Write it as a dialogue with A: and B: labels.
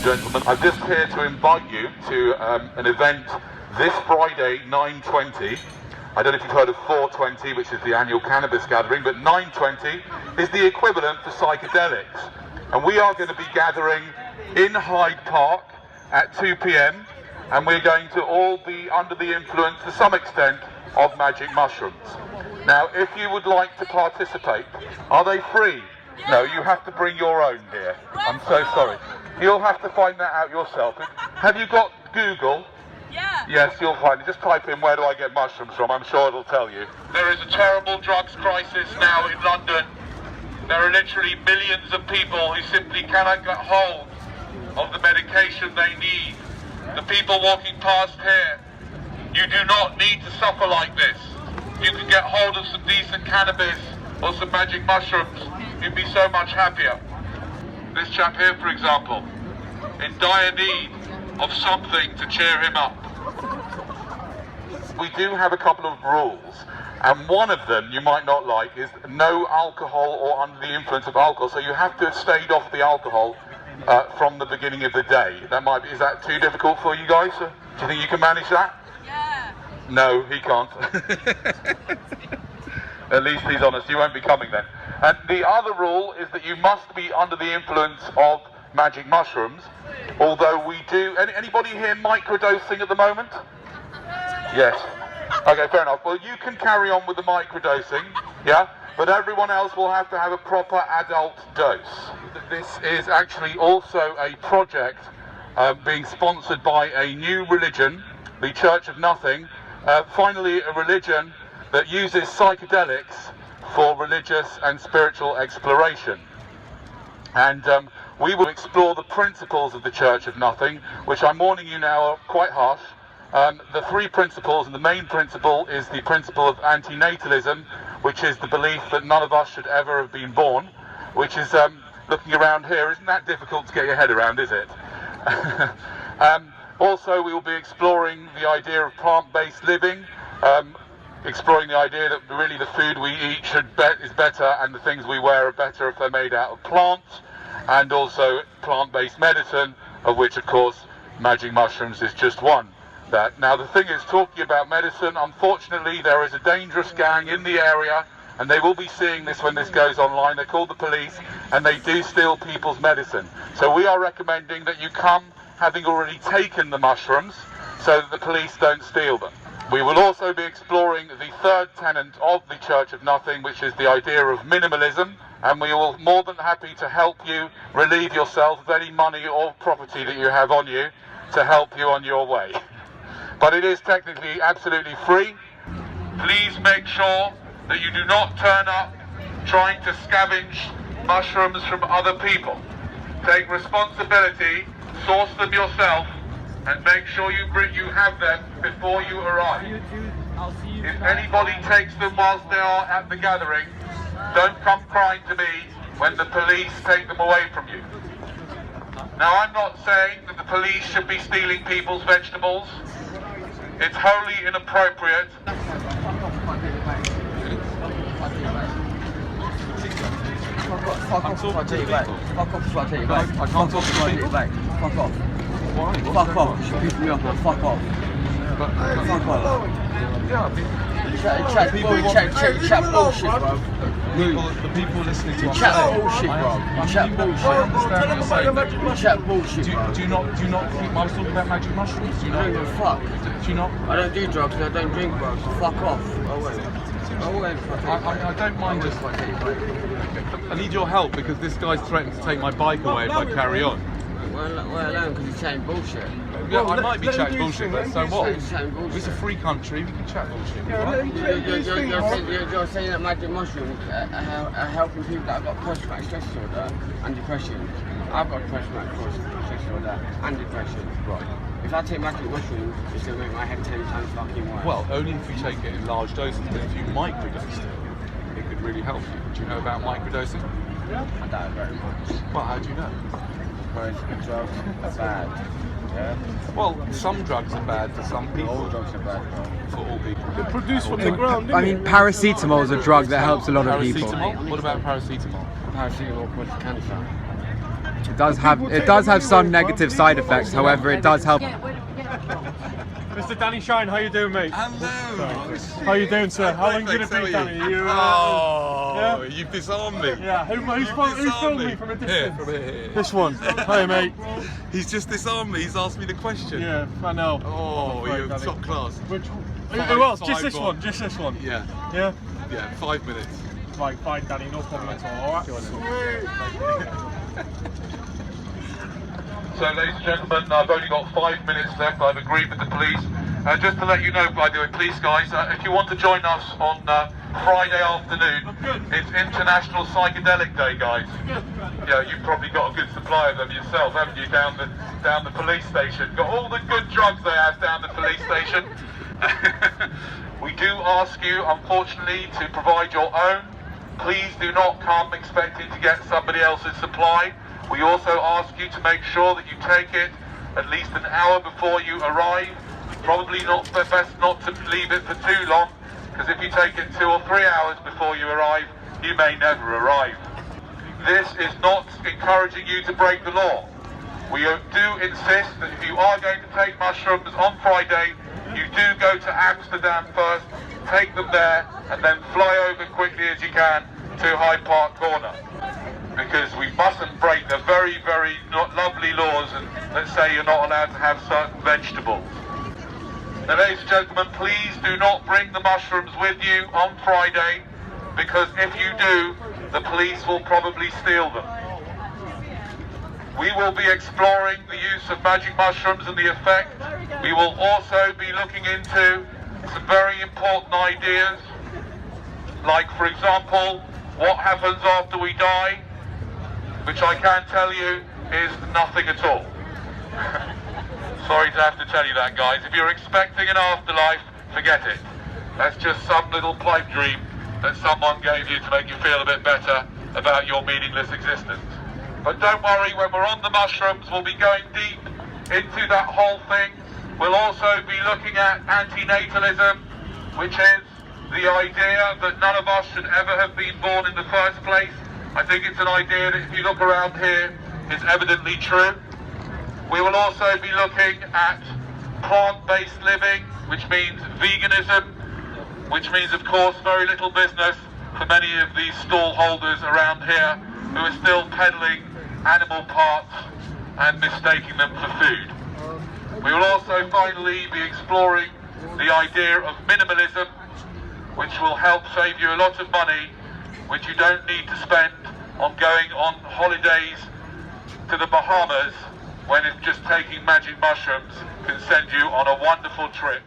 A: gentlemen. I'm just here to invite you to an event this Friday, 9:20. I don't know if you've heard of 420, which is the annual cannabis gathering, but 9:20 is the equivalent for psychedelics. And we are going to be gathering in Hyde Park at 2 p.m. and we're going to all be under the influence, to some extent, of magic mushrooms. Now, if you would like to participate, are they free? No, you have to bring your own here. I'm so sorry. You'll have to find that out yourself. Have you got Google?
B: Yeah.
A: Yes, you'll find it. Just type in, where do I get mushrooms from? I'm sure it'll tell you. There is a terrible drugs crisis now in London. There are literally millions of people who simply cannot get hold of the medication they need. The people walking past here, you do not need to suffer like this. You can get hold of some decent cannabis or some magic mushrooms, you'd be so much happier. This chap here, for example, in dire need of something to cheer him up. We do have a couple of rules, and one of them you might not like is no alcohol or under the influence of alcohol, so you have to have stayed off the alcohol from the beginning of the day. Is that too difficult for you guys? Do you think you can manage that?
B: Yeah.
A: No, he can't. At least he's honest, you won't be coming then. And the other rule is that you must be under the influence of magic mushrooms, although we do... Anybody here microdosing at the moment? Yes. Okay, fair enough. Well, you can carry on with the microdosing, yeah? But everyone else will have to have a proper adult dose. This is actually also a project being sponsored by a new religion, the Church of Nothing. Finally, a religion that uses psychedelics for religious and spiritual exploration. And we will explore the principles of the Church of Nothing, which I'm warning you now are quite harsh. The three principles, and the main principle is the principle of antinatalism, which is the belief that none of us should ever have been born, which is, looking around here, isn't that difficult to get your head around, is it? Also, we will be exploring the idea of plant-based living, exploring the idea that really the food we eat is better, and the things we wear are better if they're made out of plants, and also plant-based medicine, of which, of course, magic mushrooms is just one. Now, the thing is, talking about medicine, unfortunately, there is a dangerous gang in the area, and they will be seeing this when this goes online. They're called the police, and they do steal people's medicine. So we are recommending that you come having already taken the mushrooms, so that the police don't steal them. We will also be exploring the third tenet of the Church of Nothing, which is the idea of minimalism, and we will more than happy to help you relieve yourself of any money or property that you have on you to help you on your way. But it is technically absolutely free. Please make sure that you do not turn up trying to scavenge mushrooms from other people. Take responsibility, source them yourself, and make sure you have them before you arrive. If anybody takes them whilst they are at the gathering, don't come crying to me when the police take them away from you. Now, I'm not saying that the police should be stealing people's vegetables. It's wholly inappropriate.
C: Fuck off if I take it back. Fuck off if I take it back. I can't talk if I take it back. Fuck off.
A: Why?
C: Fuck off. You should piss me off, man. Fuck off. Fuck off. Chat bullshit, bro.
D: The people listening to us.
C: Chat bullshit, bro. Chat bullshit. Chat bullshit, bro.
D: Do you not think I was talking about magic mushrooms? Do you
C: I don't give a fuck.
D: Do you not?
C: I don't do drugs and I don't drink, bro. So fuck off.
D: I don't mind just like I need your help because this guy's threatened to take my bike away if I carry on.
C: Well alone because he's chatting bullshit.
D: Yeah, I might be chatting bullshit, but so what?
C: He's chatting bullshit.
D: It's a free country, we can chat bullshit. Right?
C: You're saying that magic mushrooms are helping people that have got post-traumatic stress disorder and depression. I've got post-traumatic stress disorder and depression.
D: Right.
C: If I take magic mushrooms, it's going to make my head 10 times fucking worse.
D: Well, only if you take it in large doses, but if you microdose it, it could really help you. Do you know about microdosing?
C: I doubt it very much.
D: Well, how do you know?
C: Because drugs are bad. Yeah?
D: Well, some drugs are bad for some people.
C: All drugs are bad, bro.
D: For all people. They're produced from the ground.
E: I mean, paracetamol is a drug that helps a lot of people.
D: Paracetamol? What about paracetamol?
C: Paracetamol causes cancer.
B: It does have some negative side effects. However, it does help.
E: Mr. Danny Shine, how you doing, mate?
D: Hello.
E: How you doing, sir? How long you
D: Thanks,
E: gonna be,
D: how are
E: Danny?
D: you?
E: Yeah?
D: You've disarmed me.
E: Yeah. Who's filmed me from a distance?
D: Here, from here.
E: This one. Hi, mate.
D: He's just disarmed me. He's asked me the question.
E: Yeah, I know.
D: Oh,
E: Right,
D: you're
E: Danny.
D: top class.
E: Who else? Just this one. Just this one.
D: Yeah.
E: Yeah.
D: Yeah. 5 minutes.
E: Right, fine, Danny. No problem at all. All right.
A: So, ladies and gentlemen, I've only got 5 minutes left. I've agreed with the police. Just to let you know, by the way, please, guys, if you want to join us on Friday afternoon, it's International Psychedelic Day, guys. Yeah, you've probably got a good supply of them yourself, haven't you? Down the police station. Got all the good drugs they have down the police station. We do ask you, unfortunately, to provide your own. Please do not come expecting to get somebody else's supply. We also ask you to make sure that you take it at least an hour before you arrive. Probably best not to leave it for too long, because if you take it 2 or 3 hours before you arrive, you may never arrive. This is not encouraging you to break the law. We do insist that if you are going to take mushrooms on Friday, you do go to Amsterdam first, take them there, and then fly over quickly as you can to Hyde Park corner. Because we mustn't break the very, very lovely laws that say you're not allowed to have certain vegetables. Now, ladies and gentlemen, please do not bring the mushrooms with you on Friday, because if you do, the police will probably steal them. We will be exploring the use of magic mushrooms and the effect. We will also be looking into some very important ideas, like, for example, what happens after we die, which I can tell you is nothing at all. Sorry to have to tell you that, guys. If you're expecting an afterlife, forget it. That's just some little pipe dream that someone gave you to make you feel a bit better about your meaningless existence. But don't worry, when we're on the mushrooms, we'll be going deep into that whole thing. We'll also be looking at antinatalism, which is the idea that none of us should ever have been born in the first place. I think it's an idea that, if you look around here, is evidently true. We will also be looking at plant-based living, which means veganism, which means, of course, very little business for many of these stall holders around here who are still peddling animal parts and mistaking them for food. We will also finally be exploring the idea of minimalism, which will help save you a lot of money, which you don't need to spend on going on holidays to the Bahamas, when it's just taking magic mushrooms can send you on a wonderful trip.